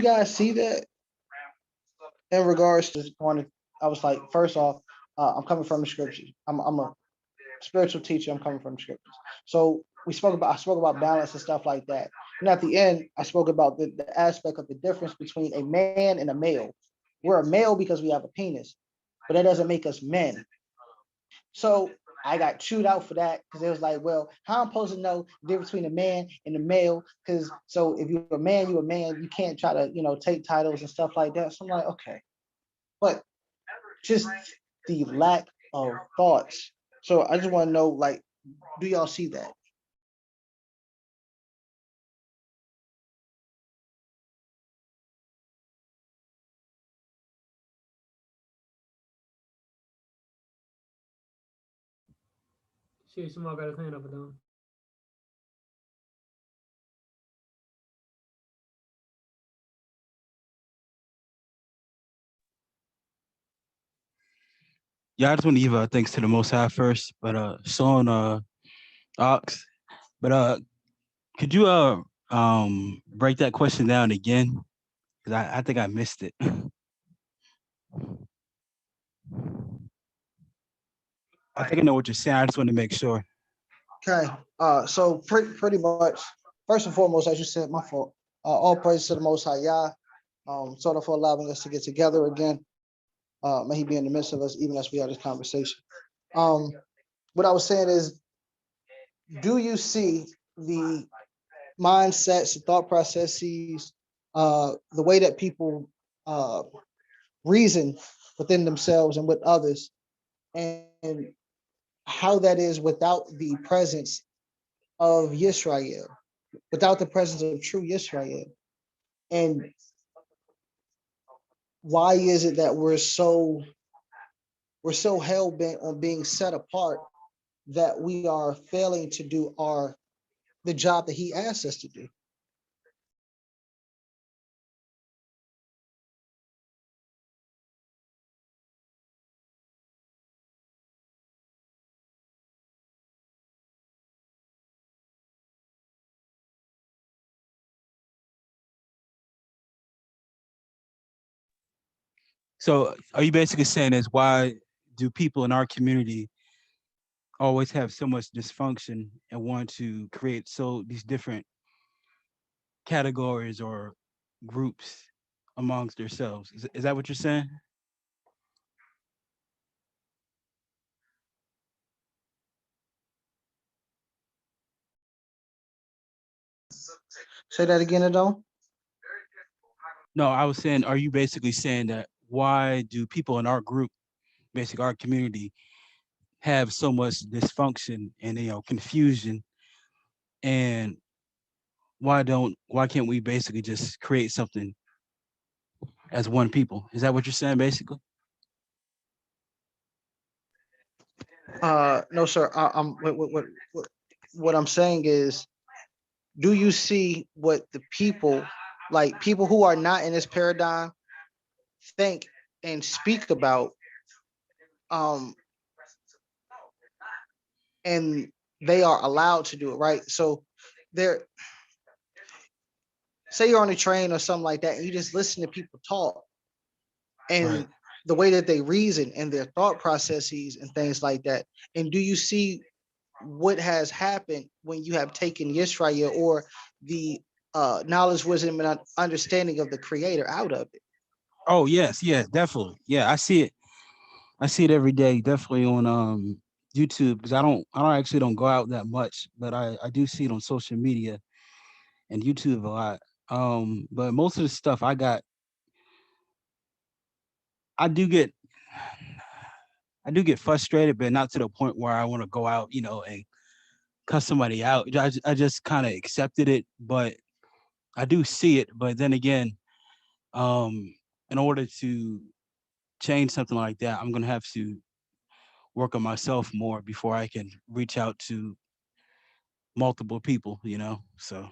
guys see that in regards to going? I was like, first off, I'm coming from the scriptures. I'm a spiritual teacher. I'm coming from the scriptures. So I spoke about balance and stuff like that. And at the end, I spoke about the aspect of the difference between a man and a male. We're a male because we have a penis, but that doesn't make us men. So I got chewed out for that because it was like, well, how I'm supposed to know the difference between a man and a male? Because so if you're a man, you're a man. You can't try to, take titles and stuff like that. So I'm like, okay, but just the lack of thoughts. So I just want to know, like, do y'all see that? Shit, Jamal got his hand up and down. Yeah, I just want to give thanks to the Most High first, but Sean Ox, but could you break that question down again? Because I think I missed it. I think I know what you're saying. I just want to make sure. Okay. So pretty much, first and foremost, as you said, my fault. All praise to the Most High Yah. Sort of for allowing us to get together again. May He be in the midst of us, even as we have this conversation. Um, what I was saying is, do you see the mindsets, the thought processes, the way that people uh, reason within themselves and with others, and how that is without the presence of Yisrael, without the presence of true Yisrael? And why is it that we're so hell bent on being set apart that we are failing to do the job that He asked us to do? So, are you basically saying is why do people in our community always have so much dysfunction and want to create so these different categories or groups amongst themselves? Is that what you're saying? Say that again, Adon. No, I was saying, are you basically saying that why do people in our group, basically our community, have so much dysfunction and confusion, and why can't we basically just create something as one people? Is that what you're saying, basically? No, sir. I'm what I'm saying is, do you see what the people, like people who are not in this paradigm, think and speak about, um, and they are allowed to do it, right? So they're say you're on a train or something like that, and you just listen to people talk Right. and the way that they reason and their thought processes and things like that. And do you see what has happened when you have taken Yisrael or the knowledge, wisdom, and understanding of the Creator out of it? Oh yes, yes, definitely. Yeah, I see it. I see it every day, definitely on YouTube because I don't actually don't go out that much, but I do see it on social media and YouTube a lot. But most of the stuff I do get I do get frustrated, but not to the point where I want to go out, and cuss somebody out. I just kind of accepted it, but I do see it. But then again, um, in order to change something like that, I'm gonna have to work on myself more before I can reach out to multiple people. So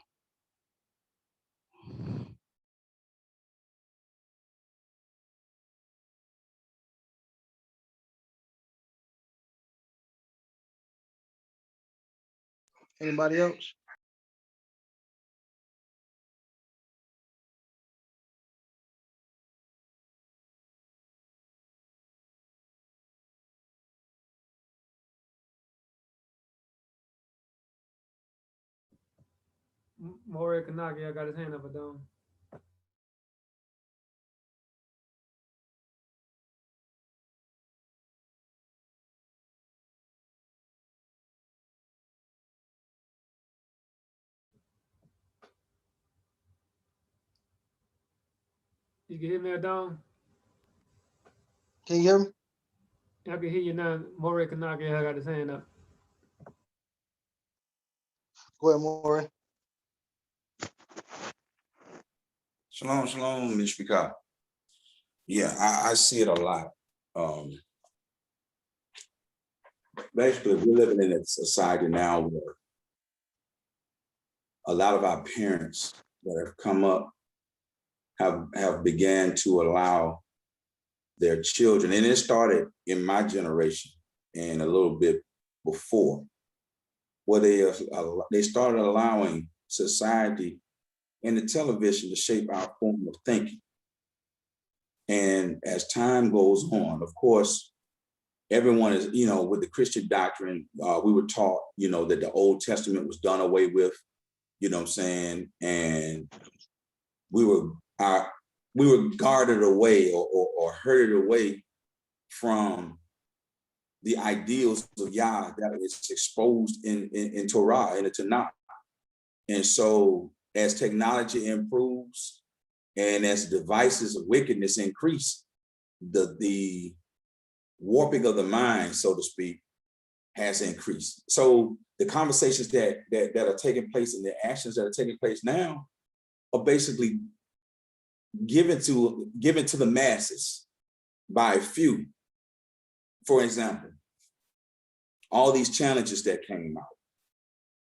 Anybody else? More Kanaki, I got his hand up, but don't. You can hear me, Don? Can you hear me? I can hear you now. More Kanaki, I got his hand up. Go ahead, Maury. Shalom, shalom, Mishpika. Yeah, I see it a lot. Basically, we're living in a society now where a lot of our parents that have come up have began to allow their children, and it started in my generation and a little bit before, where they started allowing society and the television to shape our form of thinking. And as time goes on, of course, everyone is, with the Christian doctrine, we were taught, that the Old Testament was done away with, you know what I'm saying? And we were guarded away or herded away from the ideals of Yah that is exposed in Torah, in the Tanakh. And so as technology improves and as devices of wickedness increase, the warping of the mind, so to speak, has increased. So the conversations that are taking place and the actions that are taking place now are basically given to the masses by a few. For example, all these challenges that came out,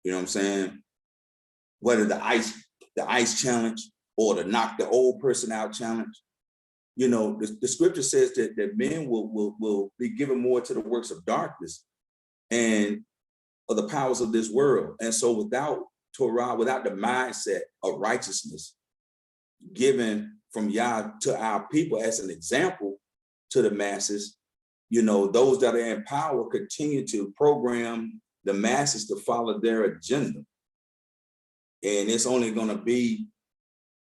you know what I'm saying? Whether the ice challenge or the knock the old person out challenge, the scripture says that men will be given more to the works of darkness and of the powers of this world. And so without Torah, without the mindset of righteousness given from Yah to our people as an example to the masses, those that are in power continue to program the masses to follow their agenda. And it's only going to be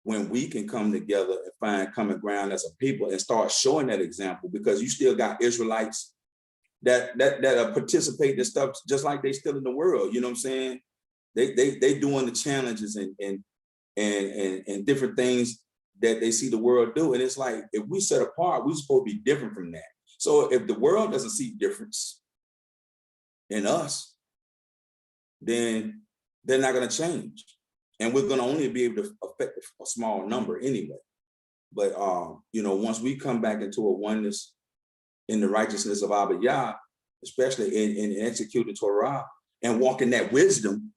when we can come together and find common ground as a people and start showing that example, because you still got Israelites that are participating in stuff just like they still in the world. You know what I'm saying? They doing the challenges and different things that they see the world do. And it's like, if we set apart, we're supposed to be different from that. So if the world doesn't see difference in us, then they're not going to change. And we're going to only be able to affect a small number anyway. But, once we come back into a oneness in the righteousness of Abba Yah, especially in executing Torah and walking that wisdom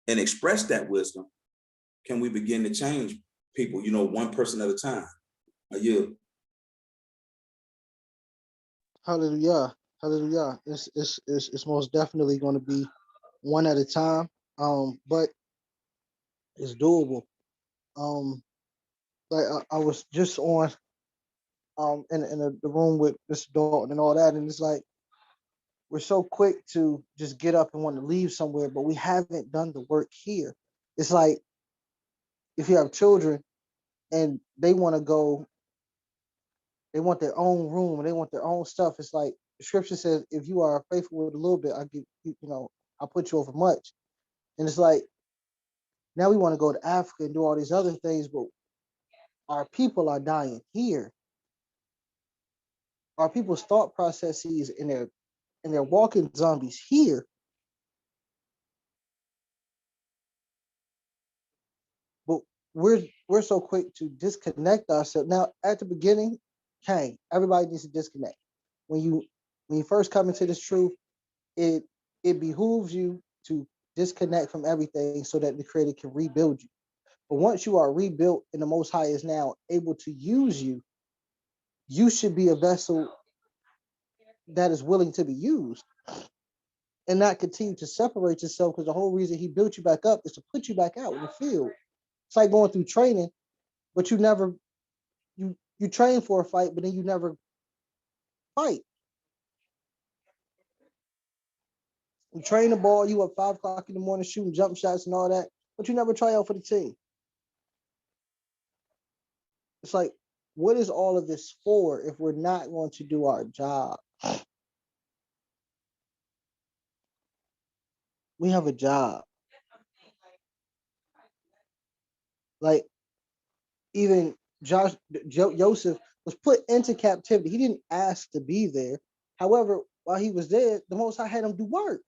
and express that wisdom, can we begin to change people, one person at a time? Hallelujah. Hallelujah. It's most definitely going to be one at a time. But it's doable. Like I was just on in the room with Mr. Dalton and all that, and it's like we're so quick to just get up and want to leave somewhere, but we haven't done the work here. It's like if you have children and they want to go, they want their own room and they want their own stuff. It's like the scripture says, if you are faithful with a little bit, I give you, I'll put you over much. And it's like now we want to go to Africa and do all these other things, but our people are dying here. Our people's thought processes and they're walking zombies here. But we're so quick to disconnect ourselves. Now at the beginning, everybody needs to disconnect. When you first come into this truth, it behooves you to disconnect from everything so that the Creator can rebuild you. But once you are rebuilt and the Most High is now able to use you, you should be a vessel that is willing to be used and not continue to separate yourself, because the whole reason He built you back up is to put you back out in the field. It's like going through training, but you train for a fight, but then you never fight. You train the ball, you up 5 o'clock in the morning shooting jump shots and all that, but you never try out for the team. It's like, what is all of this for if we're not going to do our job? We have a job. Like, even Joseph was put into captivity. He didn't ask to be there. However, while he was there, the Most High had him do work.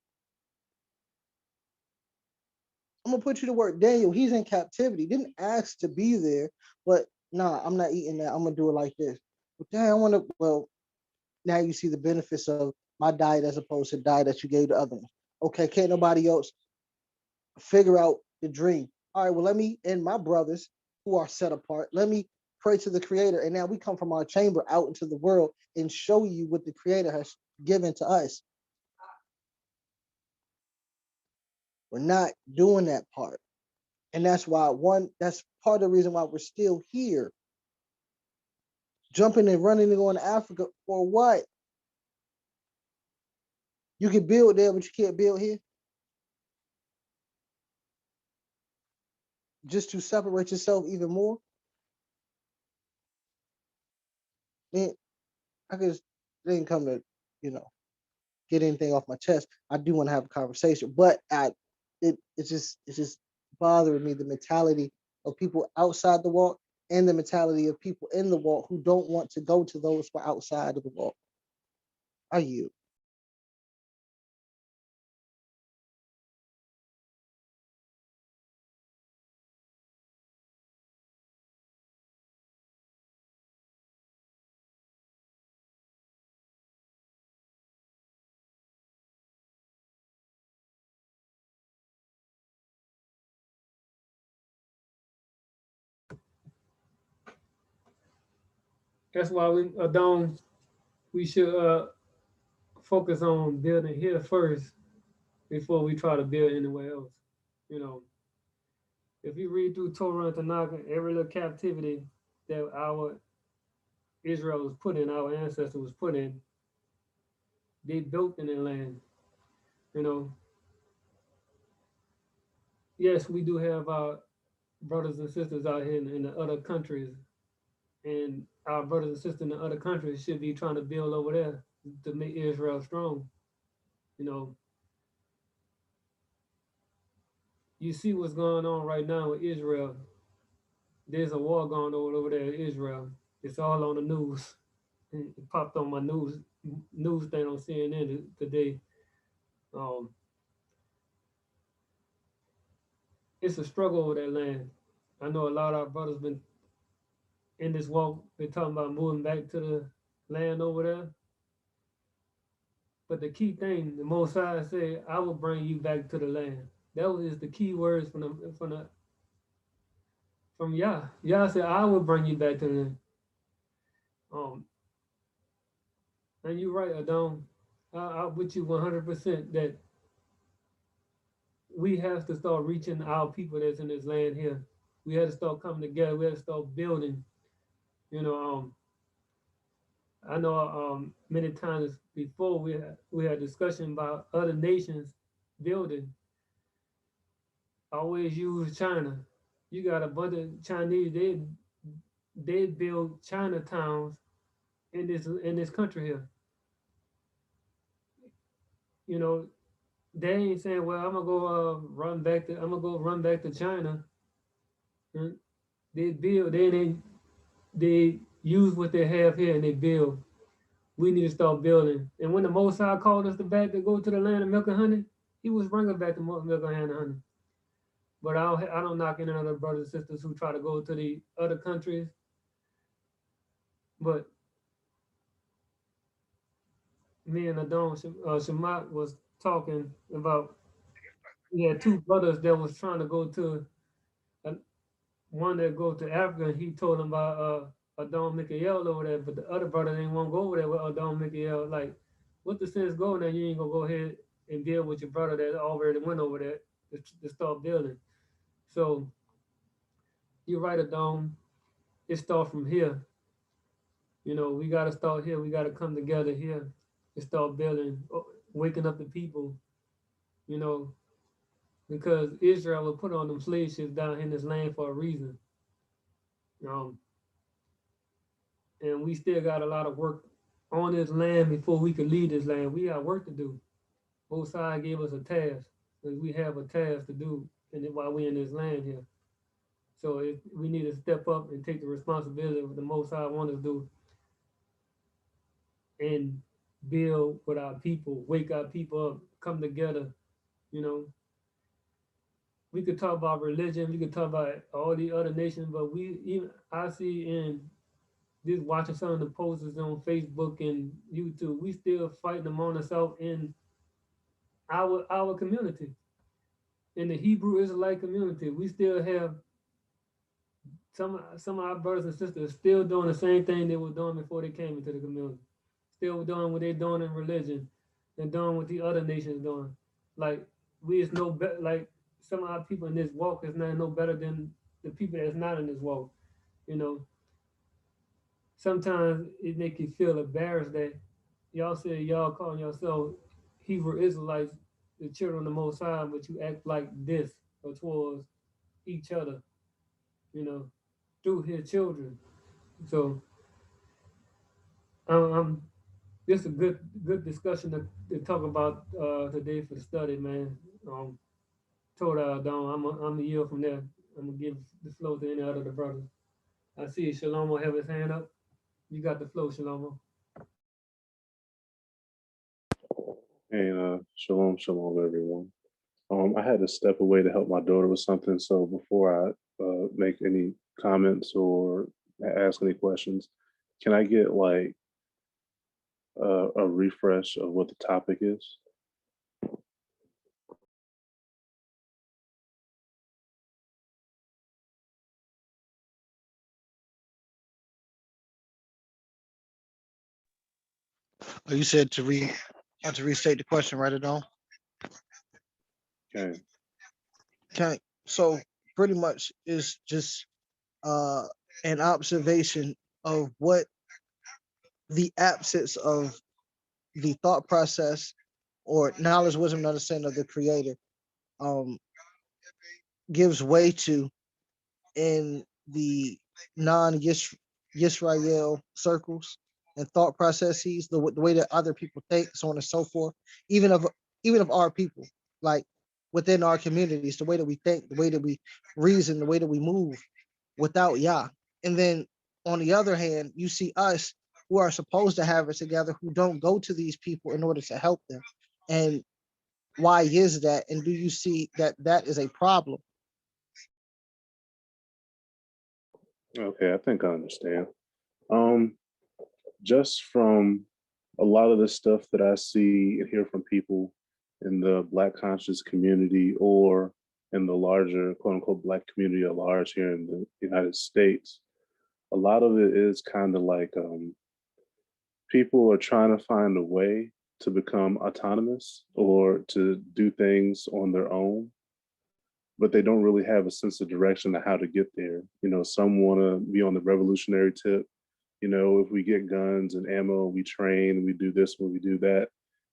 I'm gonna put you to work. Daniel, he's in captivity. Didn't ask to be there, but nah, I'm not eating that. I'm gonna do it like this. But dang, I want to. Well, now you see the benefits of my diet as opposed to the diet that you gave the other one. Okay, can't nobody else figure out the dream. All right, well, let me and my brothers who are set apart, let me pray to the Creator. And now we come from our chamber out into the world and show you what the Creator has given to us. We're not doing that part. And that's why that's part of the reason why we're still here. Jumping and running and going to Africa for what? You can build there, but you can't build here. Just to separate yourself even more. Man, I just didn't come to, get anything off my chest. I do want to have a conversation, but it's just bothering me, the mentality of people outside the walk and the mentality of people in the walk who don't want to go to those who are outside of the walk. Are you? That's why we should focus on building here first before we try to build anywhere else. You know, if you read through Torah and Tanakh, every little captivity that our Israel was put in, our ancestors was put in, they built in their land. You know, yes, we do have our brothers and sisters out here in the other countries, and our brothers and sisters in the other countries should be trying to build over there to make Israel strong. You know, you see what's going on right now with Israel. There's a war going on over there in Israel. It's all on the news. It popped on my news thing on CNN today. Um, it's a struggle over that land. I know a lot of our brothers been in this walk. Been talking about moving back to the land over there. But the key thing, the Most High said, "I will bring you back to the land." That was the key words from Yah. Yah said, "I will bring you back to the land." And you're right, Adam. I'm with you 100% that we have to start reaching our people that's in this land here. We have to start coming together. We have to start building. You know, I know many times before we had discussion about other nations building. I always use China. You got a bunch of Chinese. They build Chinatowns in this country here. You know, they ain't saying, "Well, I'm gonna go run back to China." And they build. They use what they have here and they build. We need to start building. And when the Most High called us back to go to the land of milk and honey, He was bringing back the milk and honey. But I don't knock any other brothers and sisters who try to go to the other countries. But me and Adon Shamat was talking about, we had two brothers that was trying to go to, one that go to Africa, and he told him about Adon Mikael over there, but the other brother didn't want to go over there with Adon Mikael. Like, what the sense going there? You ain't gonna go ahead and deal with your brother that already went over there to start building. So you're right, Adon. It start from here. You know, we got to start here. We got to come together here and start building, waking up the people. You know, because Israel was put on them slave ships down in this land for a reason. And we still got a lot of work on this land before we can leave this land. We got work to do. Both sides gave us a task, because we have a task to do and while we're in this land here. So we need to step up and take the responsibility of what the Most High want us to do and build with our people, wake our people up, come together. You know, we could talk about religion, we could talk about all the other nations, but I see in just watching some of the posters on Facebook and YouTube, we still fighting among ourselves in our community, in the Hebrew Israelite community. We still have some of our brothers and sisters still doing the same thing they were doing before they came into the community. Still doing what they're doing in religion and doing what the other nations doing. Like we is no better. Like some of our people in this walk is not no better than the people that's not in this walk. You know, sometimes it make you feel embarrassed that y'all say y'all calling yourself Hebrew Israelites, the children of the Most High, but you act like this or towards each other. You know, through his children. So I'm this is a good discussion to talk about today for the study, man. Told Don, I'm a yield from there. I'm gonna give the floor to any other of the brothers. I see Shalomo have his hand up. You got the floor, Shalomo. And shalom, shalom, everyone. I had to step away to help my daughter with something. So before I make any comments or ask any questions, can I get like a refresh of what the topic is? Oh, you said to restate the question, right, Adon? Okay. Okay. So pretty much is just an observation of what the absence of the thought process or knowledge, wisdom, and understanding of the creator um gives way to in the non-Yisrael circles and thought processes, the way that other people think, so on and so forth, even of our people, like within our communities, the way that we think, the way that we reason, the way that we move without Yah. And then on the other hand, you see us who are supposed to have it together, who don't go to these people in order to help them. And why is that? And do you see that that is a problem? Okay, I think I understand. Um, just from a lot of the stuff that I see and hear from people in the Black conscious community or in the larger quote unquote Black community at large here in the United States, a lot of it is kind of like people are trying to find a way to become autonomous or to do things on their own, but they don't really have a sense of direction of how to get there. You know, some want to be on the revolutionary tip. You know, if we get guns and ammo, we train, we do this, when we do that,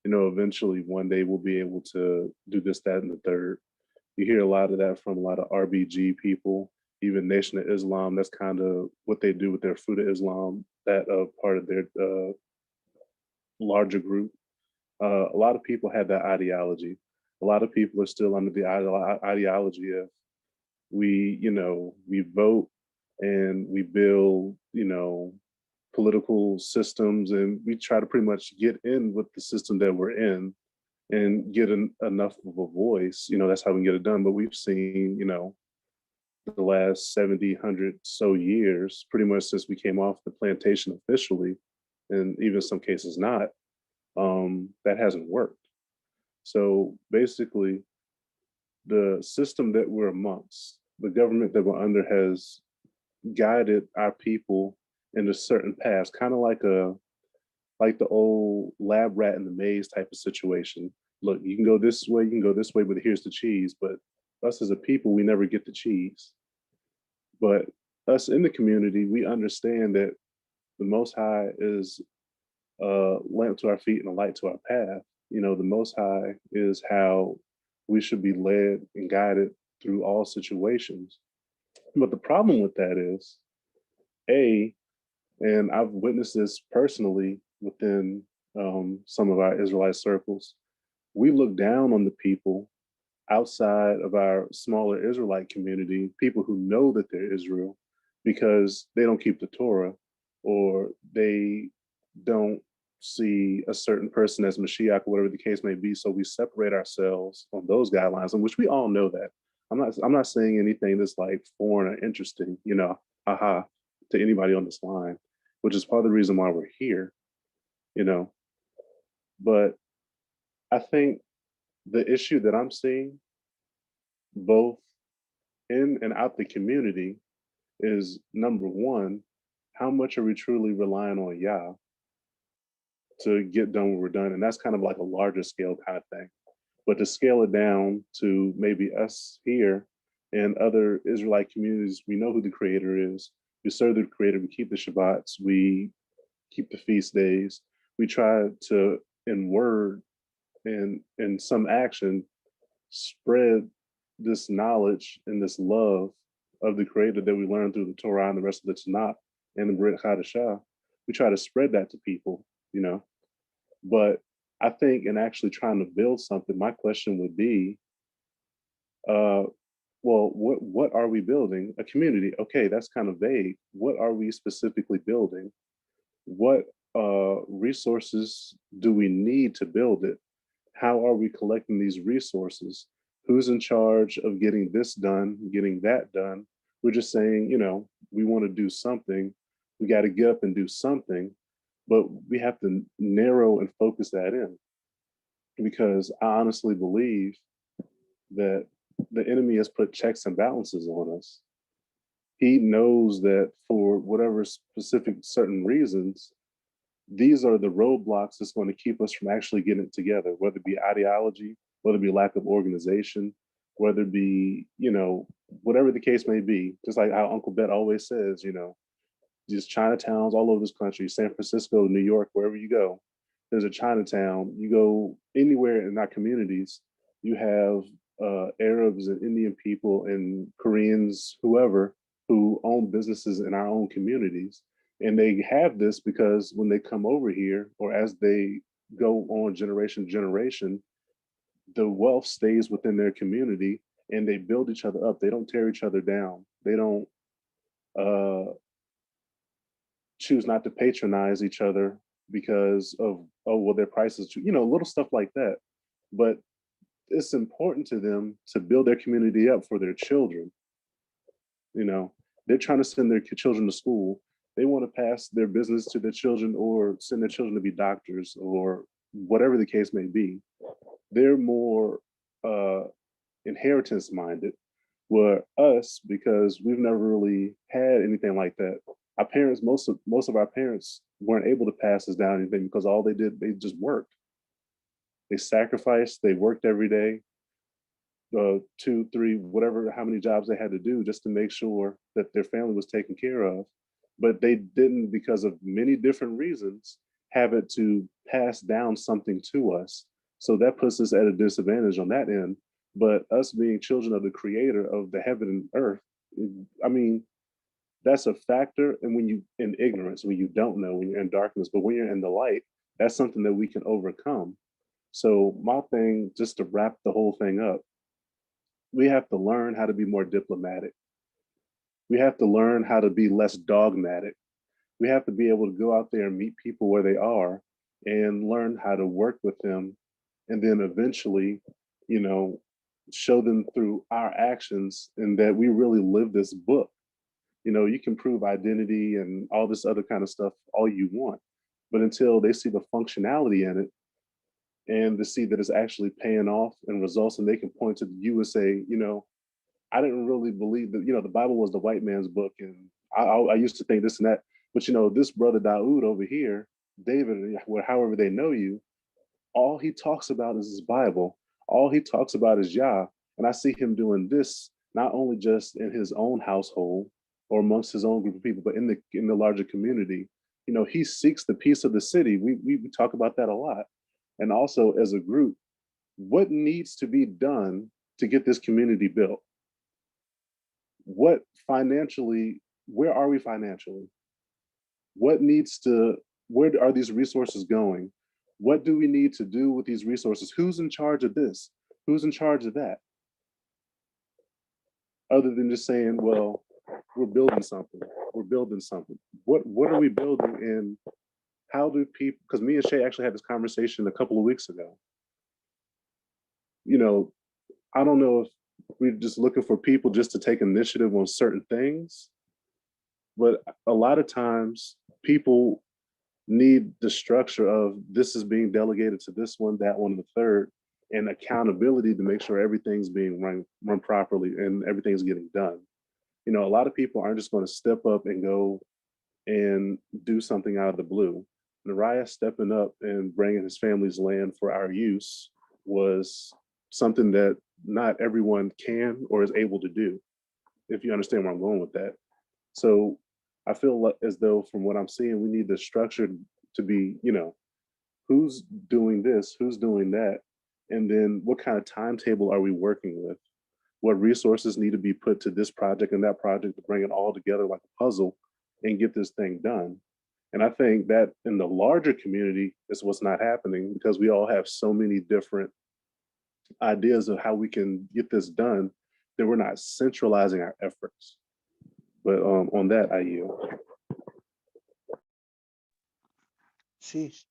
you know, eventually one day we'll be able to do this, that, and the third. You hear a lot of that from a lot of RBG people, even Nation of Islam. That's kind of what they do with their Fruit of Islam, that part of their larger group. A lot of people have that ideology. A lot of people are still under the ideology of we vote and we build, political systems, and we try to pretty much get in with the system that we're in and get enough of a voice. That's how we can get it done. But we've seen, the last 70, 100 so years, pretty much since we came off the plantation officially, and even some cases not, that hasn't worked. So basically, the system that we're amongst, the government that we're under, has guided our people in a certain path, kind of like the old lab rat in the maze type of situation. Look, you can go this way, you can go this way, but here's the cheese. But us as a people, we never get the cheese. But us in the community, we understand that the Most High is a lamp to our feet and a light to our path. The Most High is how We should be led and guided through all situations. But the problem with that is, and I've witnessed this personally within some of our Israelite circles, we look down on the people outside of our smaller Israelite community, people who know that they're Israel, because they don't keep the Torah, or they don't see a certain person as Mashiach, or whatever the case may be. So we separate ourselves on those guidelines, in which we all know that. I'm not saying anything that's like foreign or interesting, aha, to anybody on this line, which is part of the reason why we're here, you know. But I think the issue that I'm seeing both in and out the community is, number one, how much are we truly relying on Yah to get done what we're done? And that's kind of like a larger scale kind of thing. But to scale it down to maybe us here and other Israelite communities, we know who the creator is. We serve the creator, we keep the Shabbats, we keep the feast days. We try to, in word and in some action, spread this knowledge and this love of the creator that we learn through the Torah and the rest of the Tanakh and the Brit Hadashah. We try to spread that to people, But I think in actually trying to build something, my question would be, well, what are we building? A community. Okay, that's kind of vague. What are we specifically building? What resources do we need to build it? How are we collecting these resources? Who's in charge of getting this done, getting that done? We're just saying, we want to do something. We got to get up and do something, but we have to narrow and focus that in, because I honestly believe that the enemy has put checks and balances on us. He knows that for whatever specific certain reasons, these are the roadblocks that's going to keep us from actually getting it together, whether it be ideology, whether it be lack of organization, whether it be, whatever the case may be. Just like how Uncle Bet always says, these Chinatowns all over this country, San Francisco, New York, wherever you go, there's a Chinatown. You go anywhere in our communities, you have Arabs and Indian people and Koreans, whoever, who own businesses in our own communities. And they have this because when they come over here, or as they go on generation to generation, the wealth stays within their community and they build each other up. They don't tear each other down. They don't choose not to patronize each other because of, their prices, little stuff like that. But it's important to them to build their community up for their children. They're trying to send their children to school. They want to pass their business to their children or send their children to be doctors or whatever the case may be. They're more inheritance minded. Where us, because we've never really had anything like that. Our parents, most of our parents weren't able to pass us down anything because all they did, they just worked. They sacrificed, they worked every day, 2, 3, whatever, how many jobs they had to do just to make sure that their family was taken care of. But they didn't, because of many different reasons, have it to pass down something to us. So that puts us at a disadvantage on that end. But us being children of the creator of the heaven and earth, I mean, that's a factor. And when you in ignorance, when you don't know, when you're in darkness, but when you're in the light, that's something that we can overcome. So my thing, just to wrap the whole thing up, we have to learn how to be more diplomatic. We have to learn how to be less dogmatic. We have to be able to go out there and meet people where they are and learn how to work with them. And then eventually, show them through our actions and that we really live this book. You can prove identity and all this other kind of stuff all you want, but until they see the functionality in it and to see that it's actually paying off and results, and they can point to you and say, I didn't really believe that, the Bible was the white man's book. And I used to think this and that, but this brother Daoud over here, David, however they know you, all he talks about is his Bible. All he talks about is Yah. And I see him doing this, not only just in his own household or amongst his own group of people, but in the larger community. He seeks the peace of the city. We talk about that a lot. And also as a group, what needs to be done to get this community built? What financially, where are we financially? What needs to, where are these resources going? What do we need to do with these resources? Who's in charge of this? Who's in charge of that? Other than just saying, well, we're building something. We're building something. What are we building, and how do people, because me and Shay actually had this conversation a couple of weeks ago. You know, I don't know if we're just looking for people just to take initiative on certain things, but a lot of times people need the structure of this is being delegated to this one, that one, and the third, and accountability to make sure everything's being run properly and everything's getting done. You know, a lot of people aren't just going to step up and go and do something out of the blue. Nariah stepping up and bringing his family's land for our use was something that not everyone can or is able to do, if you understand where I'm going with that. So I feel as though from what I'm seeing, we need the structure to be, you know, who's doing this, who's doing that, and then what kind of timetable are we working with? What resources need to be put to this project and that project to bring it all together like a puzzle and get this thing done. And I think that in the larger community is what's not happening, because we all have so many different ideas of how we can get this done that we're not centralizing our efforts. But on that, I yield. Sheesh.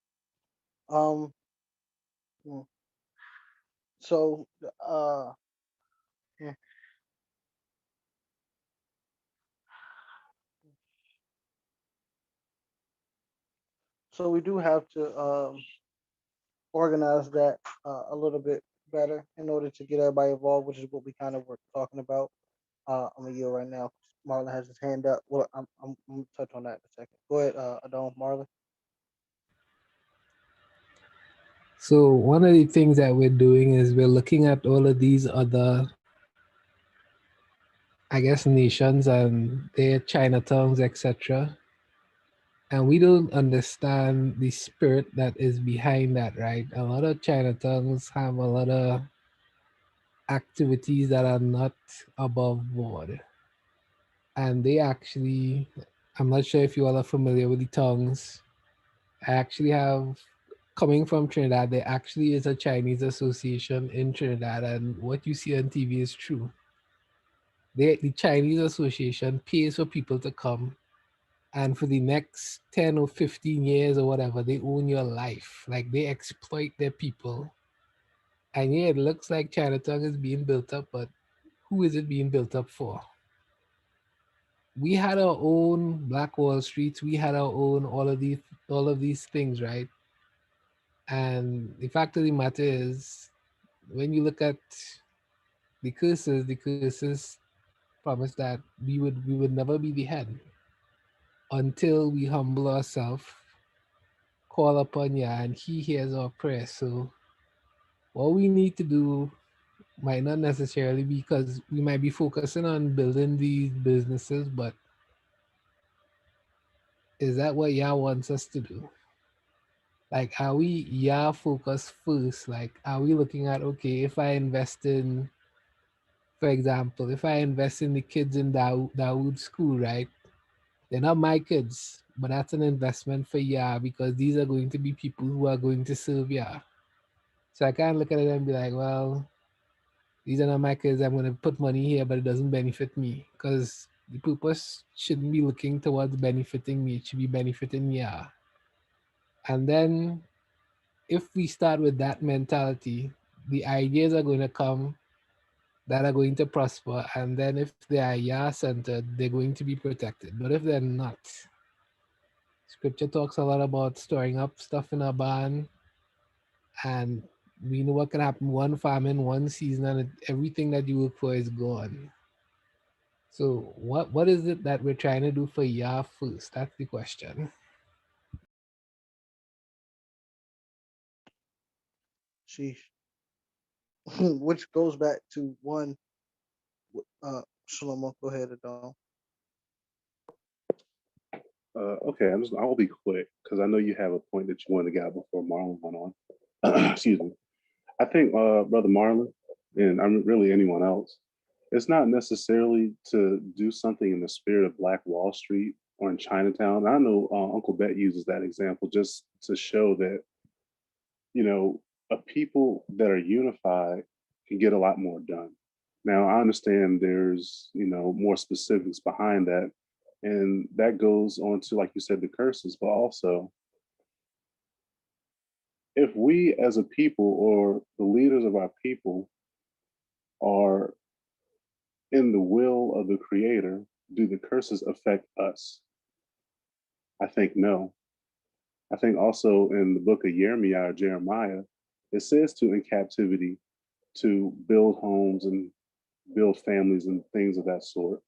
Um, hmm. So, hmm. So we do have to organize that a little bit better in order to get everybody involved, which is what we kind of were talking about. I'm a yield right now. Marlon has his hand up. Well, I'm gonna touch on that in a second. Go ahead, Adon, Marlon. So one of the things that we're doing is we're looking at all of these other, I guess, nations and their Chinatowns, etc. And we don't understand the spirit that is behind that, right? A lot of Chinatowns have a lot of activities that are not above board. And they actually, I'm not sure if you all are familiar with the tongues. I actually have, coming from Trinidad, there actually is a Chinese association in Trinidad, and what you see on TV is true. The Chinese association pays for people to come, and for the next 10 or 15 years or whatever, they own your life. Like, they exploit their people. And yeah, it looks like Chinatown is being built up, but who is it being built up for? We had our own Black Wall Streets, we had our own all of these things, right? And the fact of the matter is, when you look at the curses promise that we would never be the head until we humble ourselves, call upon Yah, and He hears our prayer. So what we need to do might not necessarily be, because we might be focusing on building these businesses, but is that what Yah wants us to do? Like, are we Yah focused first? Like, are we looking at, okay, if I invest in, for example, if I invest in the kids in Dawood school, right? They're not my kids, but that's an investment for Yah, because these are going to be people who are going to serve Yah. So I can't look at it and be like, well, these are not my kids. I'm going to put money here, but it doesn't benefit me, because the purpose shouldn't be looking towards benefiting me. It should be benefiting Yah. And then if we start with that mentality, the ideas are going to come that are going to prosper. And then if they are Yah centered, they're going to be protected. But if they're not, Scripture talks a lot about storing up stuff in a barn, and we know what can happen one famine, one season, and everything that you work for is gone. So what is it that we're trying to do for Yah first? That's the question. Sheesh. Which goes back to one. Shlomo, go ahead, Adon. Okay, I'll be quick because I know you have a point that you want to get out before Marlon went on. Excuse me. I think, Brother Marlon, and I'm really anyone else, it's not necessarily to do something in the spirit of Black Wall Street or in Chinatown. I know Uncle Bet uses that example just to show that, you know, a people that are unified can get a lot more done. Now, I understand there's, more specifics behind that. And that goes on to, like you said, the curses, but also if we as a people or the leaders of our people are in the will of the creator, do the curses affect us? I think no. I think also in the book of Jeremiah, it says to in captivity to build homes and build families and things of that sort.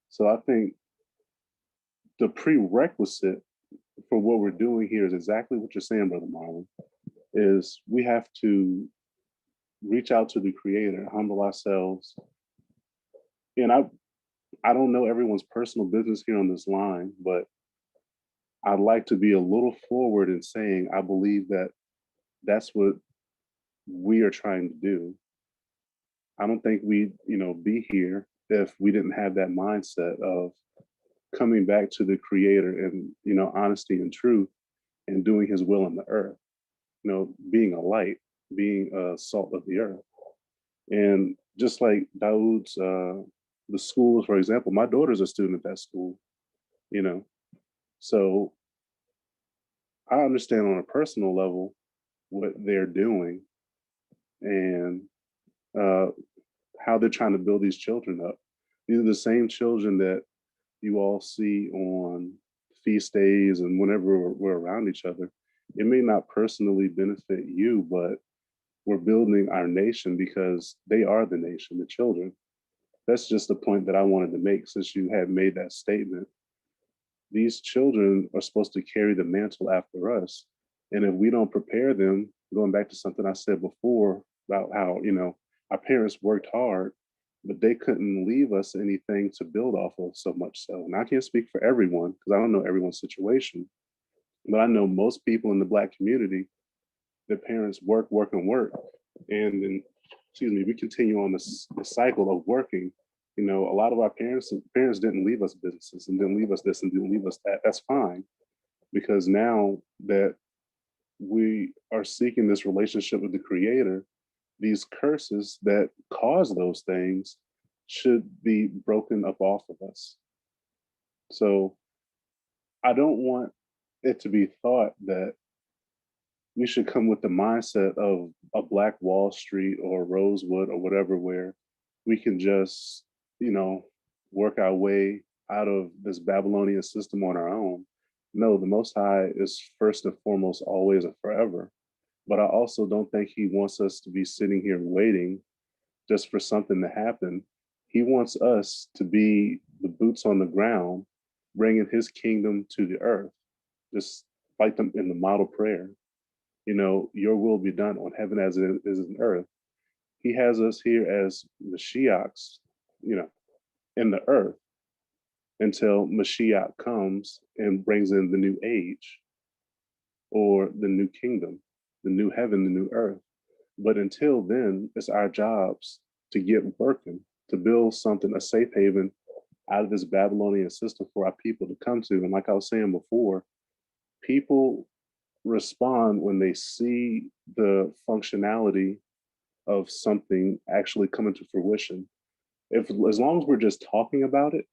So I think the prerequisite for what we're doing here is exactly what you're saying, Brother Marlon, is we have to reach out to the creator, humble ourselves. And I don't know everyone's personal business here on this line, but I'd like to be a little forward in saying I believe that that's what we are trying to do. I don't think we'd, be here if we didn't have that mindset of coming back to the creator and, honesty and truth and doing his will on the earth, being a light, being a salt of the earth. And just like Dawood's, the schools, for example, my daughter's a student at that school, so I understand on a personal level what they're doing and how they're trying to build these children up. These are the same children that you all see on feast days and whenever we're around each other. It may not personally benefit you, but we're building our nation because they are the nation, the children. That's just the point that I wanted to make since you had made that statement. These children are supposed to carry the mantle after us. And if we don't prepare them, going back to something I said before about how, our parents worked hard, but they couldn't leave us anything to build off of so much so. And I can't speak for everyone because I don't know everyone's situation, but I know most people in the Black community, their parents work, work, and work. And then, we continue on this cycle of working. A lot of our parents didn't leave us businesses and didn't leave us this and didn't leave us that. That's fine. Because now that we are seeking this relationship with the creator, these curses that cause those things should be broken up off of us. So I don't want it to be thought that we should come with the mindset of a Black Wall Street or Rosewood or whatever, where we can just, work our way out of this Babylonian system on our own. No, the Most High is first and foremost, always and forever. But I also don't think he wants us to be sitting here waiting just for something to happen. He wants us to be the boots on the ground, bringing his kingdom to the earth, just like them in the model prayer. Your will be done on heaven as it is in earth. He has us here as Mashiachs, in the earth until Mashiach comes and brings in the new age or the new kingdom, the new heaven, the new earth. But until then, it's our jobs to get working, to build something, a safe haven out of this Babylonian system for our people to come to. And like I was saying before, people respond when they see the functionality of something actually coming to fruition. As long as we're just talking about it,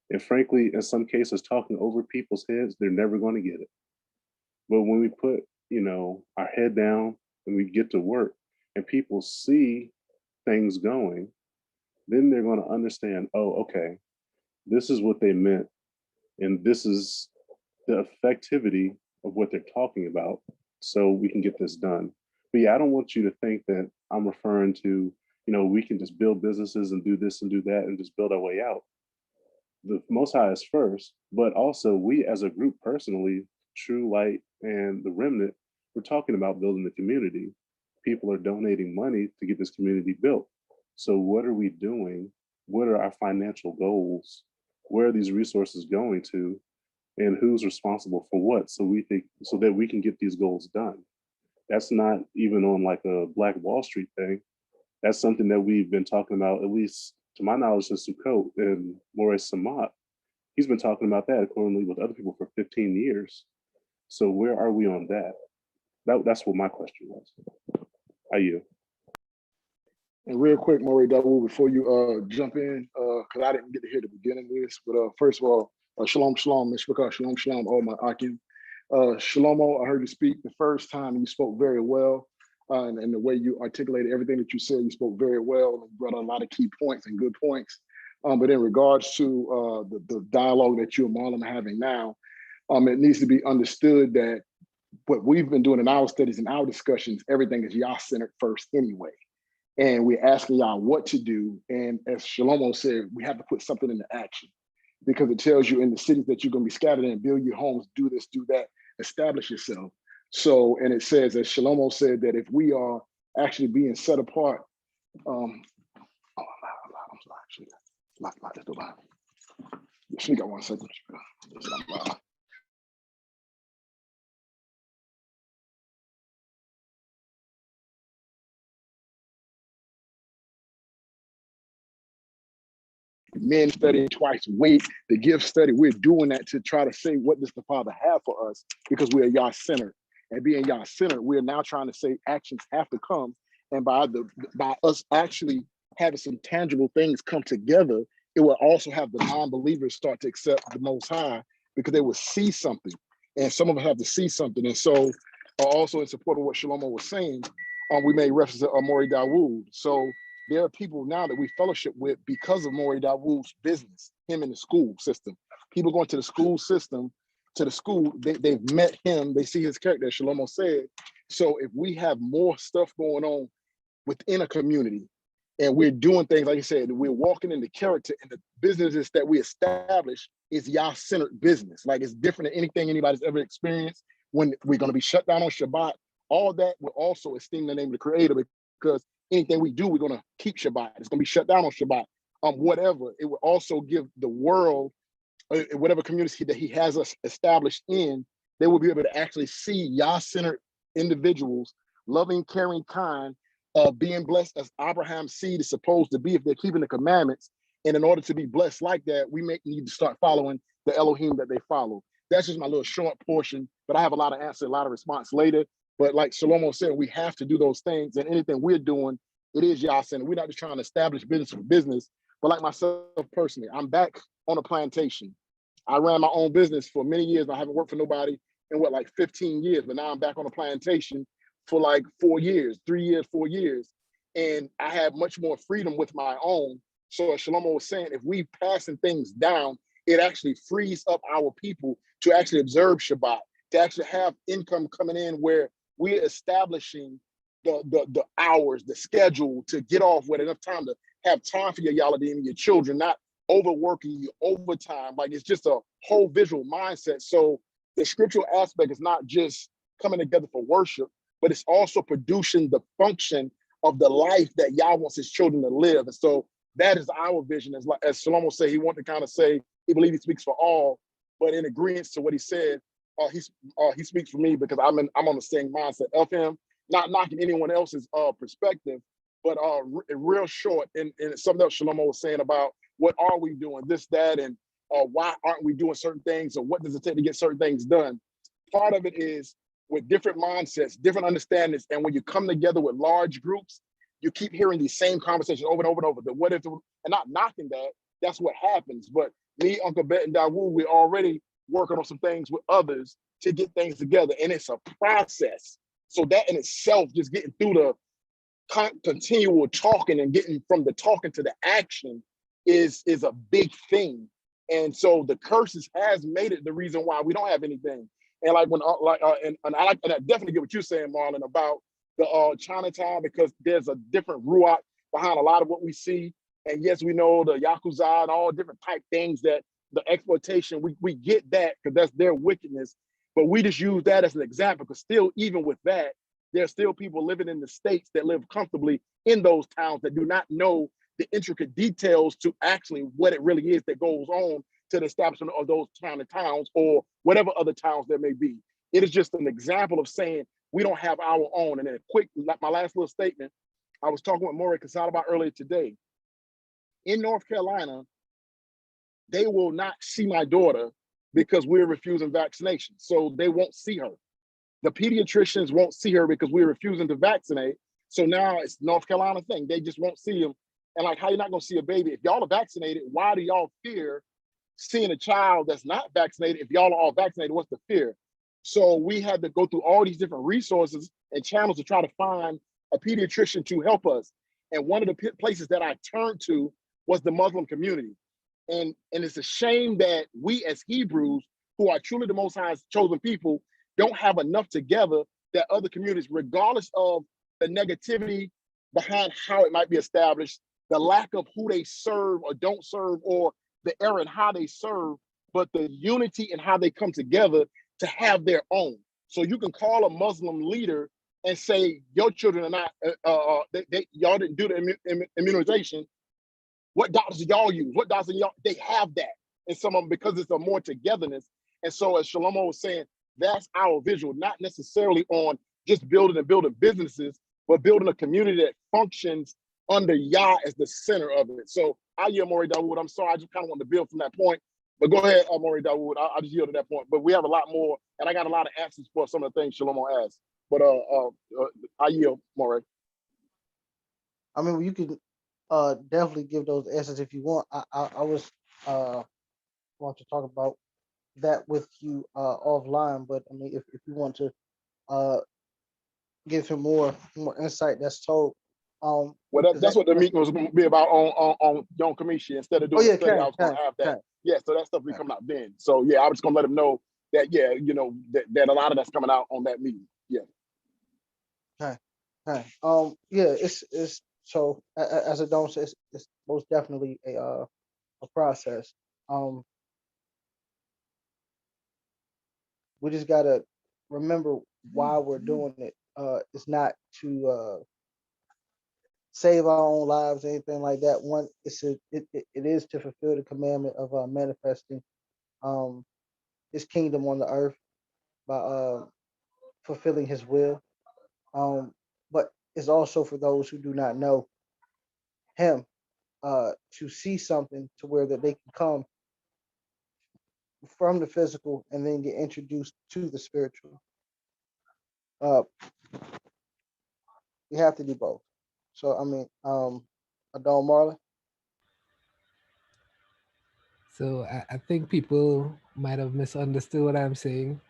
and frankly, in some cases, talking over people's heads, they're never going to get it. But when we put, our head down and we get to work and people see things going, then they're going to understand, oh, okay, this is what they meant. And this is the effectivity of what they're talking about. So we can get this done. But yeah, I don't want you to think that I'm referring to, we can just build businesses and do this and do that and just build our way out. The Most High is first, but also we as a group personally, True Light and the Remnant, we're talking about building the community. People are donating money to get this community built. So what are we doing? What are our financial goals? Where are these resources going to? And who's responsible for what? So that we can get these goals done. That's not even on like a Black Wall Street thing. That's something that we've been talking about, at least to my knowledge, since Sukkot and Maurice Samat. He's been talking about that accordingly with other people for 15 years. So where are we on that? That's what my question was. Are you? And real quick, Maury Dawu, before you jump in, because I didn't get to hear the beginning of this, but first of all, shalom, shalom, Mishpachah, shalom, shalom, all my Achim. Shalomo, I heard you speak the first time, and you spoke very well. And the way you articulated everything that you said, you spoke very well and brought a lot of key points and good points. But in regards to the dialogue that you and Marlon are having now, it needs to be understood that what we've been doing in our studies and our discussions, everything is Yah-centered first anyway. And we're asking y'all what to do. And as Shalomo said, we have to put something into action because it tells you in the cities that you're going to be scattered in, build your homes, do this, do that, establish yourself. So, and it says, as Shalomo said, that if we are actually being set apart, I'm sorry, actually, let's go behind me. She got 1 second. Men studying twice weight, the gift study, we're doing that to try to say what does the Father have for us because we are Yah-centered. And being Yah-centered, we're now trying to say actions have to come. And by us actually having some tangible things come together, it will also have the non-believers start to accept the Most High because they will see something. And some of us have to see something. And so also in support of what Shalomo was saying, we made reference to Amori Dawood. So there are people now that we fellowship with because of Maury Dawood's business, him in the school system. People going to the school system, to the school, they've met him, they see his character, as Shalomo said. So if we have more stuff going on within a community and we're doing things, like you said, we're walking in the character and the businesses that we establish is Yah-centered business. Like it's different than anything anybody's ever experienced. When we're going to be shut down on Shabbat, all that will also esteem the name of the Creator because anything we do, we're going to keep Shabbat. It's going to be shut down on Shabbat. Whatever. It will also give the world, whatever community that he has us established in, they will be able to actually see Yah-centered individuals, loving, caring, kind, being blessed as Abraham's seed is supposed to be if they're keeping the commandments. And in order to be blessed like that, we may need to start following the Elohim that they follow. That's just my little short portion, but I have a lot of answer, a lot of response later. But like Shalomo said, we have to do those things, and anything we're doing, it is Yah-centered. We're not just trying to establish business for business, but like myself personally, I'm back on a plantation. I ran my own business for many years. I haven't worked for nobody in like 15 years, but now I'm back on a plantation for like 4 years, 3 years, 4 years. And I have much more freedom with my own. So as Shalomo was saying, if we passing things down, it actually frees up our people to actually observe Shabbat, to actually have income coming in where we're establishing the hours, the schedule to get off with enough time to have time for your Yaladim and your children, not overworking you overtime. Like it's just a whole visual mindset. So the scriptural aspect is not just coming together for worship, but it's also producing the function of the life that Yah wants his children to live. And so that is our vision. As Shalomo said, he wanted to kind of say, he believes he speaks for all, but in agreement to what he said, he speaks for me because I'm on the same mindset of him, not knocking anyone else's perspective, but real short, and something else Shalomo was saying about what are we doing, this, that, and why aren't we doing certain things, or what does it take to get certain things done? Part of it is with different mindsets, different understandings, and when you come together with large groups, you keep hearing these same conversations over and over and over. The what if, and not knocking that, that's what happens. But me, Uncle Bet, and Dawood, we're already working on some things with others to get things together, and it's a process. So that in itself, just getting through the continual talking and getting from the talking to the action is a big thing. And so the curses has made it the reason why we don't have anything. And like when and I definitely get what you're saying, Marlon, about the Chinatown, because there's a different ruach behind a lot of what we see. And yes, we know the Yakuza and all different type things that the exploitation, we get that because that's their wickedness. But we just use that as an example because still, even with that, there's still people living in the states that live comfortably in those towns that do not know the intricate details to actually what it really is that goes on to the establishment of those towns or whatever other towns there may be. It is just an example of saying we don't have our own. And then my last little statement, I was talking with Maury Casal about earlier today. In North Carolina, they will not see my daughter because we're refusing vaccination. So they won't see her. The pediatricians won't see her because we're refusing to vaccinate. So now it's North Carolina thing. They just won't see them. And like, how you not gonna see a baby? If y'all are vaccinated, why do y'all fear seeing a child that's not vaccinated? If y'all are all vaccinated, what's the fear? So we had to go through all these different resources and channels to try to find a pediatrician to help us. And one of the places that I turned to was the Muslim community. And it's a shame that we as Hebrews, who are truly the Most High's chosen people, don't have enough together that other communities, regardless of the negativity behind how it might be established, the lack of who they serve or don't serve, or the error in how they serve, but the unity and how they come together to have their own. So you can call a Muslim leader and say, your children are not, y'all didn't do the immunization. What doctors do y'all use? What doctors y'all? They have that in some of them because it's a more togetherness. And so as Shlomo was saying, that's our visual, not necessarily on just building businesses, but building a community that functions under Yah as the center of it. So I yield Maury Dawood. I'm sorry, I just kind of want to build from that point. But go ahead, Maury Dawood. I just yield to that point. But we have a lot more, and I got a lot of answers for some of the things Shlomo asked. But I yield, Maury. I mean, you can definitely give those answers if you want. I was want to talk about that with you offline, but I mean, if you want to give him more insight, that's told. Well, that's what the meeting was going to be about on Yom Kamishi. Instead of doing the study, I was going to have that. Yeah, so that stuff will be coming out then. So yeah, I was going to let him know that, yeah, you know, that a lot of that's coming out on that meeting. Yeah. Okay. Yeah, it's so as a don't say, it's most definitely a process. We just gotta remember why we're doing it. It's not to save our own lives, anything like that. One, it is to fulfill the commandment of manifesting his kingdom on the earth by fulfilling his will. But it's also for those who do not know him to see something to where that they can come from the physical and then get introduced to the spiritual. We have to do both. So I mean, Adon Marlon. So I think people might have misunderstood what I'm saying.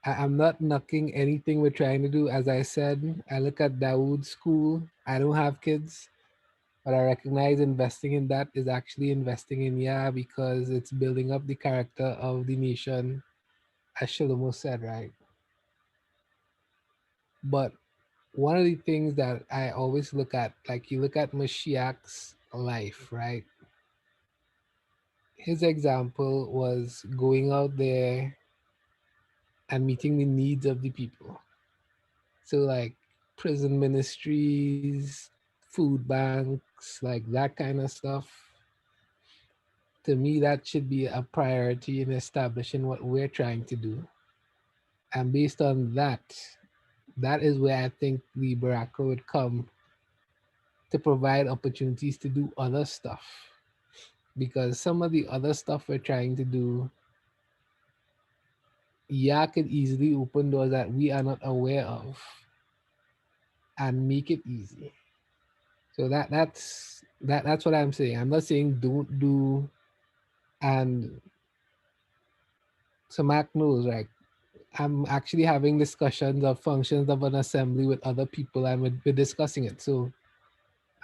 I'm not knocking anything we're trying to do. As I said, I look at Dawood's school. I don't have kids, but I recognize investing in that is actually investing in Yah because it's building up the character of the nation, as Shlomo said, right? But one of the things that I always look at, like you look at Mashiach's life, right? His example was going out there and meeting the needs of the people. So like prison ministries, food banks, like that kind of stuff. To me, that should be a priority in establishing what we're trying to do. And based on that, that is where I think the Baraka would come to provide opportunities to do other stuff. Because some of the other stuff we're trying to do, Yah could easily open doors that we are not aware of and make it easy. So that's what I'm saying. I'm not saying don't do, and Samak knows, right? I'm actually having discussions of functions of an assembly with other people and we're discussing it. So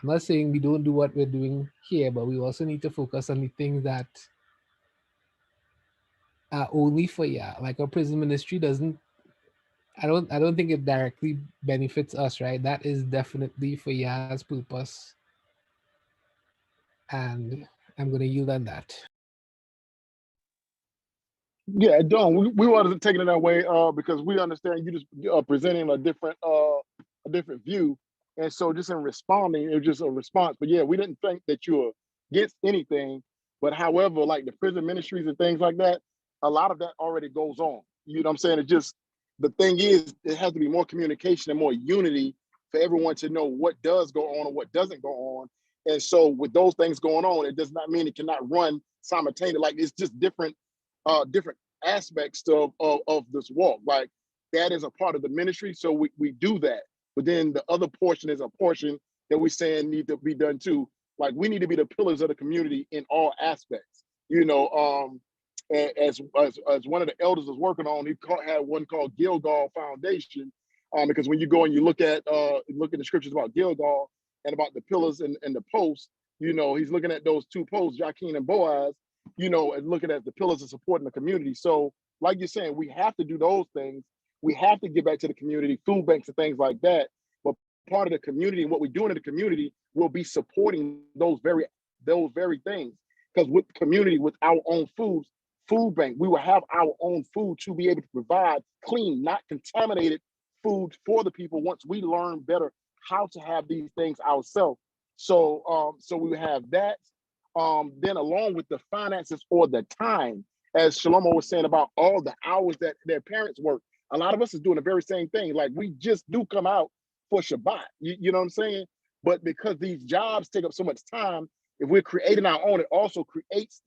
I'm not saying we don't do what we're doing here, but we also need to focus on the things that are only for Yah. Like our prison ministry doesn't, I don't think it directly benefits us, right? That is definitely for Yah's purpose. And I'm gonna yield on that. Yeah, Don, we wasn't taking it that way because we understand you just presenting a different view, and so just in responding, it was just a response. But yeah, we didn't think that you were against anything. But however, like the prison ministries and things like that, a lot of that already goes on. You know what I'm saying? It just the thing is, it has to be more communication and more unity for everyone to know what does go on and what doesn't go on. And so with those things going on, it does not mean it cannot run simultaneously. Like it's just different aspects of this walk. Like that is a part of the ministry. So we do that. But then the other portion is a portion that we're saying need to be done too. Like we need to be the pillars of the community in all aspects. You know, as one of the elders was working on, he had one called Gilgal Foundation. Because when you go and you look at the scriptures about Gilgal and about the pillars and the posts, you know, he's looking at those two posts, Joachim and Boaz, you know, and looking at the pillars of supporting the community. So, like you're saying, we have to do those things. We have to get back to the community, food banks and things like that. But part of the community and what we're doing in the community will be supporting those very things. Because with community, with our own food bank, we will have our own food to be able to provide clean, not contaminated food for the people once we learn better how to have these things ourselves. So we have that. Then along with the finances or the time, as Shlomo was saying about all the hours that their parents work, a lot of us is doing the very same thing. Like we just do come out for Shabbat, you know what I'm saying? But because these jobs take up so much time, if we're creating our own, it also creates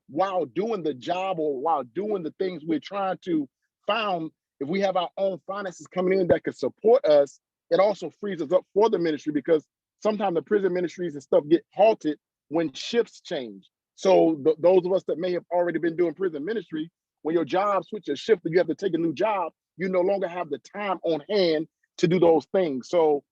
while doing the job or while doing the things we're trying to found, if we have our own finances coming in that could support us, it also frees us up for the ministry because sometimes the prison ministries and stuff get halted when shifts change. So those of us that may have already been doing prison ministry, when your job switches shift and you have to take a new job, you no longer have the time on hand to do those things. So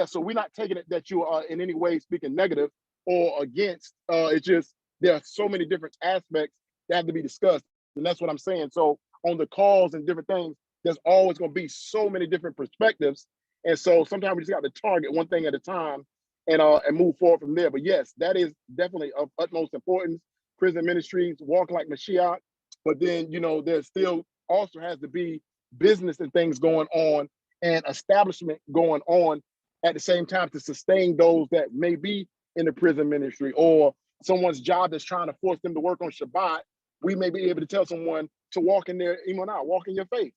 so we're not taking it that you are in any way speaking negative or against. It's just there are so many different aspects that have to be discussed. And that's what I'm saying. So on the calls and different things, there's always going to be so many different perspectives. And so sometimes we just got to target one thing at a time and move forward from there. But yes, that is definitely of utmost importance. Prison ministries, walk like Mashiach. But then, you know, there still also has to be business and things going on and establishment going on at the same time to sustain those that may be in the prison ministry or someone's job that's trying to force them to work on Shabbat. We may be able to tell someone to walk in there, even now, walk in your faith.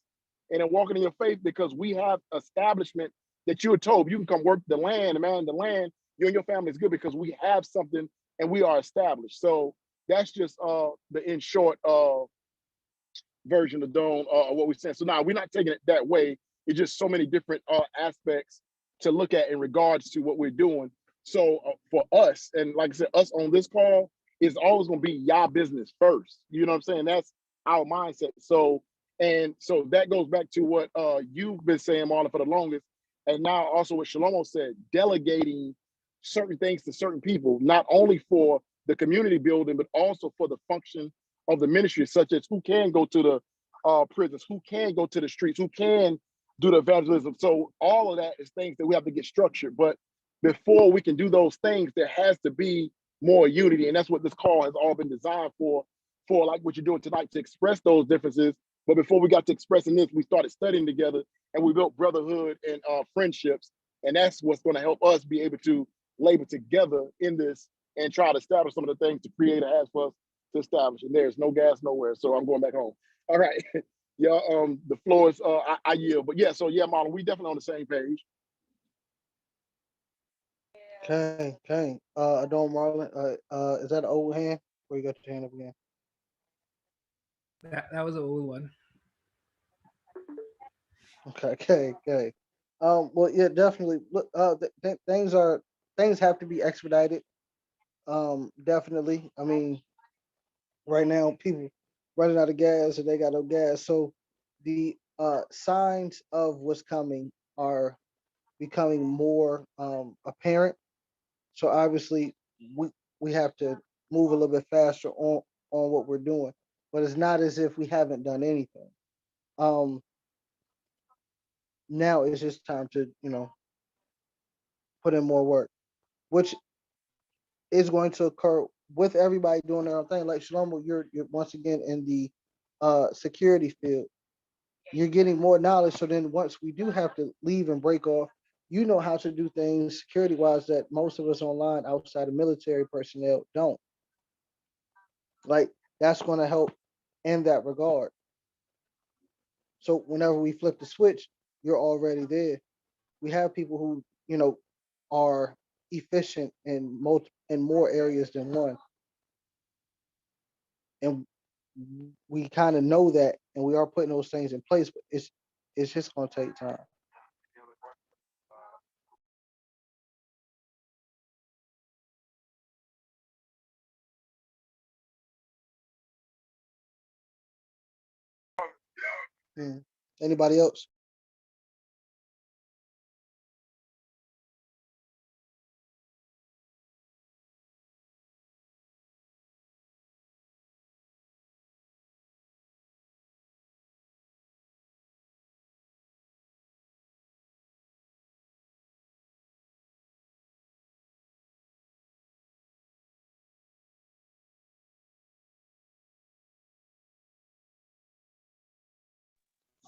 And then walking in your faith because we have establishment that you were told you can come work the land, and man, the land, you and your family is good because we have something and we are established. So that's just the in short version of Dawn what we're saying. So now we're not taking it that way. It's just so many different aspects to look at in regards to what we're doing. So for us, and like I said, us on this call is always going to be y'all business first. You know what I'm saying? That's our mindset. So that goes back to what you've been saying, Marlon, for the longest, and now also what Shlomo said, delegating certain things to certain people, not only for the community building, but also for the function of the ministry, such as who can go to the prisons, who can go to the streets, who can do the evangelism. So all of that is things that we have to get structured. But before we can do those things, there has to be more unity. And that's what this call has all been designed for like what you're doing tonight, to express those differences. But before we got to expressing this, we started studying together and we built brotherhood and friendships. And that's what's going to help us be able to labor together in this and try to establish some of the things the Creator has for us to establish. And there's no gas nowhere. So I'm going back home. All right. Yeah, the floor is I yield. But yeah, so yeah, Marlon, we definitely on the same page. Okay. Adon Marlon, is that an old hand? Or you got your hand up again? That was an old one. Okay. Well, yeah, definitely. Look, things have to be expedited. Definitely. I mean, right now people running out of gas and they got no gas. So the signs of what's coming are becoming more apparent. So obviously we have to move a little bit faster on what we're doing. But it's not as if we haven't done anything. Um, Now it's just time to, put in more work, which is going to occur with everybody doing their own thing. Like Shlomo, you're once again in the security field. You're getting more knowledge. So then once we do have to leave and break off, you know how to do things security wise that most of us online outside of military personnel don't. Like that's going to help in that regard. So whenever we flip the switch, you're already there. We have people who, are efficient in more areas than one. And we kind of know that, and we are putting those things in place, but it's just gonna take time. Mm. Anybody else?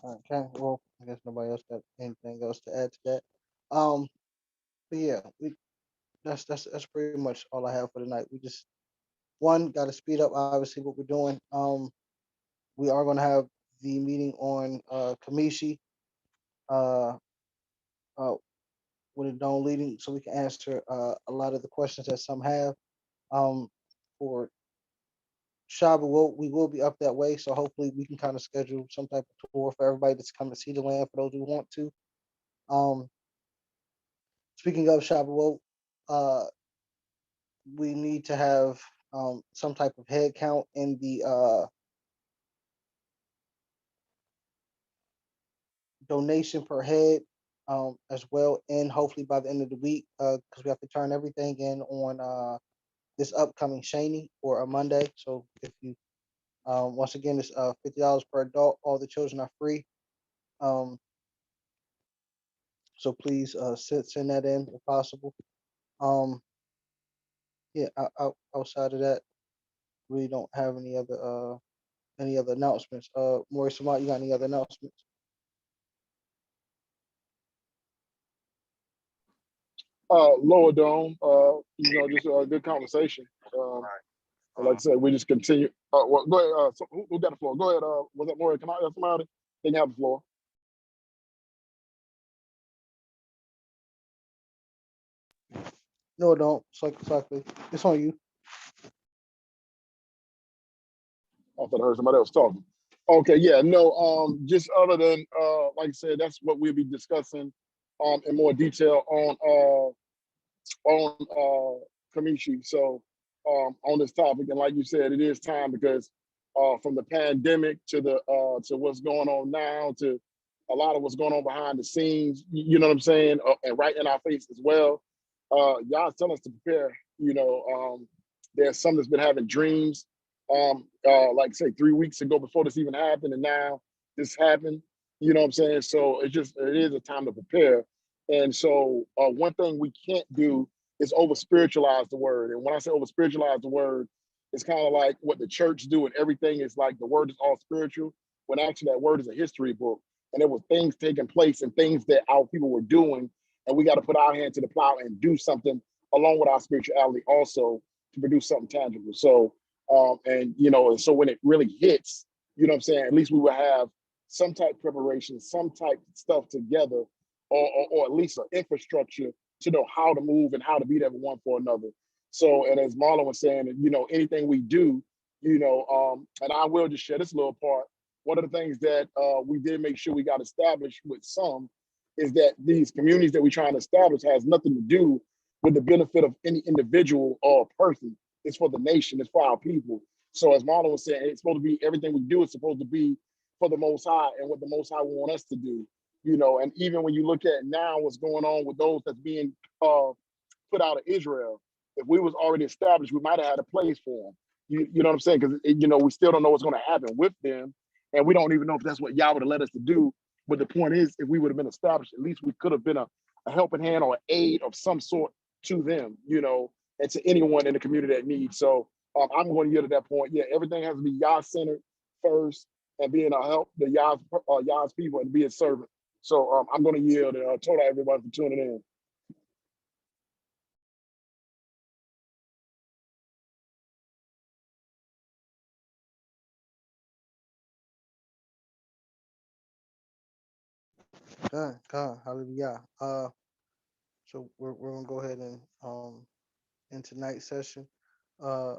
Okay, well, I guess nobody else got anything else to add to that. Um, but yeah, that's pretty much all I have for tonight. We just one got to speed up obviously what we're doing. We are gonna have the meeting on Kamishi, uh, uh, with a dome leading, so we can answer a lot of the questions that some have. For Shavuot, we will be up that way, so hopefully we can kind of schedule some type of tour for everybody that's coming to see the land for those who want to. Um, Speaking of Shavuot, uh, we need to have some type of head count in the donation per head as well, and hopefully by the end of the week, because we have to turn everything in on this upcoming Shani or a Monday. So if you once again, it's $50 per adult. All the children are free. Um, so please send that in if possible. Um, yeah, outside of that, we don't have any other announcements. Maurice, you got any other announcements? Lower Dome, just a good conversation. Like I said, we just continue. Well, go ahead. So who got the floor? Go ahead. Was that Maury? Can I have somebody? They can have the floor. No, don't. Exactly. It's on you. I thought I heard somebody else talking. Okay, yeah, no, just other than like I said, that's what we'll be discussing in more detail on Kamishi. So on this topic, and like you said, it is time because from the pandemic to what's going on now to a lot of what's going on behind the scenes, you know what I'm saying, and right in our face as well. Y'all tell us to prepare. There's some that's been having dreams, like say 3 weeks ago before this even happened, and now this happened. You know what I'm saying? So it is a time to prepare. And so one thing we can't do is over spiritualize the word. And when I say over spiritualize the word, it's kind of like what the church do, and everything is like the word is all spiritual, when actually that word is a history book. And there were things taking place and things that our people were doing, and we got to put our hand to the plow and do something along with our spirituality also to produce something tangible. So, and so when it really hits, you know what I'm saying, at least we will have some type of preparation, some type of stuff together, or at least an infrastructure to know how to move and how to be there one for another. So, and as Marlon was saying, anything we do, and I will just share this little part. One of the things that we did make sure we got established with some is that these communities that we're trying to establish has nothing to do with the benefit of any individual or person. It's for the nation, it's for our people. So as Marlon was saying, it's supposed to be everything we do is supposed to be for the Most High and what the Most High want us to do. And even when you look at now what's going on with those that's being put out of Israel, if we was already established, we might have had a place for them. You know what I'm saying? Because we still don't know what's going to happen with them, and we don't even know if that's what Yah would have led us to do. But the point is, if we would have been established, at least we could have been a helping hand or an aid of some sort to them, and to anyone in the community that needs. So I'm going to get to that point. Yeah, everything has to be Yah centered first, and being a help the Yah's people and be a servant. So I'm going to yield and told everybody for tuning in. God, hallelujah. So we're gonna go ahead and in tonight's session. Uh,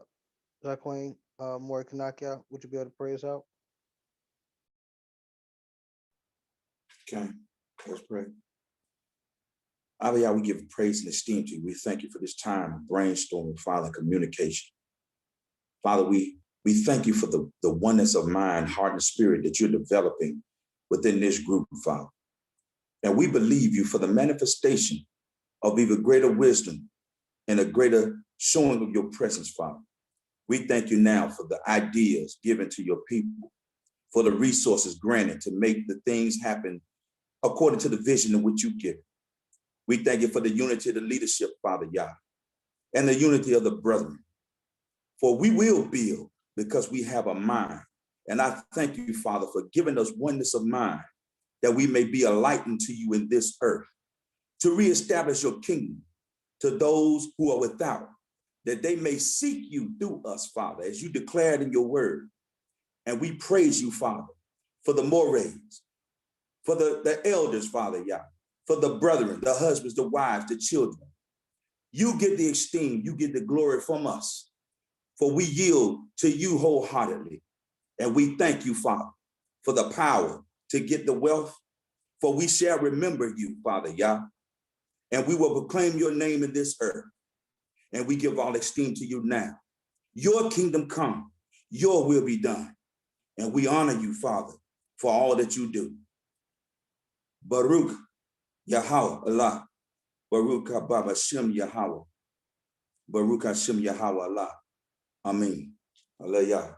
Jacqueline, Maury Kanakia, would you be able to pray us out? Okay, let's pray. Father, Yah, we give praise and esteem to you. We thank you for this time of brainstorming, Father, communication. Father, we thank you for the oneness of mind, heart, and spirit that you're developing within this group, Father. And we believe you for the manifestation of even greater wisdom and a greater showing of your presence, Father. We thank you now for the ideas given to your people, for the resources granted to make the things happen according to the vision in which you give. We thank you for the unity of the leadership, Father Yah, and the unity of the brethren. For we will build because we have a mind. And I thank you, Father, for giving us oneness of mind, that we may be a light unto you in this earth, to reestablish your kingdom to those who are without, that they may seek you through us, Father, as you declared in your word. And we praise you, Father, for the mores, for the elders, Father Yah, for the brethren, the husbands, the wives, the children. You get the esteem, you get the glory from us, for we yield to you wholeheartedly. And we thank you, Father, for the power to get the wealth, for we shall remember you, Father Yah, and we will proclaim your name in this earth. And we give all esteem to you now. Your kingdom come, your will be done. And we honor you, Father, for all that you do. Baruch Yahweh Allah. Baruch Haba Hashem Yahweh. Baruch Hashem Yahweh Allah. Amen. Hallelujah.